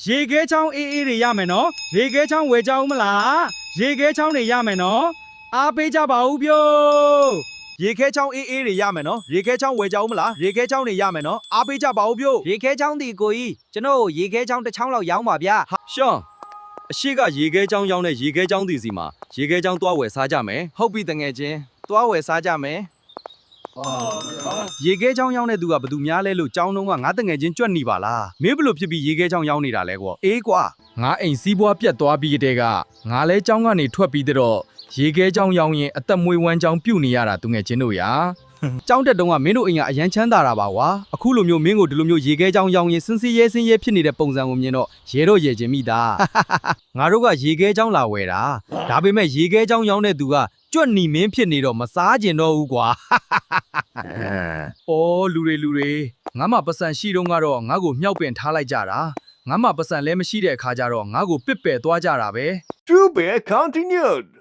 ရေခဲချောင်းအေးအေးတွေရမယ်နော်ရေခဲချောင်းဝယ်ကြအောင်မလားရေခဲချောင်းတွေရမယ်နော်အားပေးကြပါဦးဗျို့ရေခဲချောင်းအေးအေးတွေရမယ်နော်ရေခဲချောင်းဝယ်ကြအောင်မလားရေခဲချောင်းတွေရမယ်နော်အားပေးကြပါဦးဗျို့ ရေခဲချောင်းဒီကိုကြီးကျွန်တော်ရေခဲချောင်းတစ်ချောင်းလောက်ရောင်းပါဗျာ ရှောင်းအရှိကရေခဲချောင်းရောင်းတဲ့ရေခဲချောင်းတီစီမှာရေခဲချောင်းတွားဝယ်စားကြမယ် ဟုတ်ပြီတငယ်ချင်းသွားဝယ်စားကြမယ် ရေခဲချောင်းရောင်းတဲ့သူကဘယ်သူများလဲလို့ចောင်းလုံးကငါတငယ်ချင်းကြွက်နေပါလားမင်းဘလို့ဖြစ်ပြီးရေခဲချောင်းရောင်းနေတာလဲကွာအေးကွာငါအိမ်စီးပွားပြတ်သွားပြီးတဲ့ကငါလဲចောင်းကနေထွက်ပြီးတော့ရေခဲချောင်းရောင်းရင်အသက်မွေးဝမ်းချောင်းပြုတ်နေရတာသူငယ်ချင်းတို့ရာចောင်းတက်တုံးကမင်းတို့အိမ်ကအရန်ချမ်းသာတာပါကွာအခုလိုမျိုးမင်းကိုဒီလိုမျိုးရေခဲချောင်းရောင်းရင်စင်းစင်းရဲဖြစ်နေတဲ့ပုံစံကိုမြင်တော့ရဲတော့ရဲချင်းမိတာငါတို့ကရေခဲချောင်းလာဝယ်တာဒါပေမဲ့ရေခဲချောင်းရောင်းတဲ့သူကကြွက်နီမင်းဖြစ်နေတော့မစားကျင်တော့ဘူးကွာ။အော်လူတွေငါမှပတ်စံရှိတော့ကတော့ငါ့ကိုမြောက်ပင်ထားလိုက်ကြတာငါမှပတ်စံလည်းမရှိတဲ့အခါကျတော့ငါ့ကိုပစ်ပယ်သွားကြတာပဲ True Bear continued.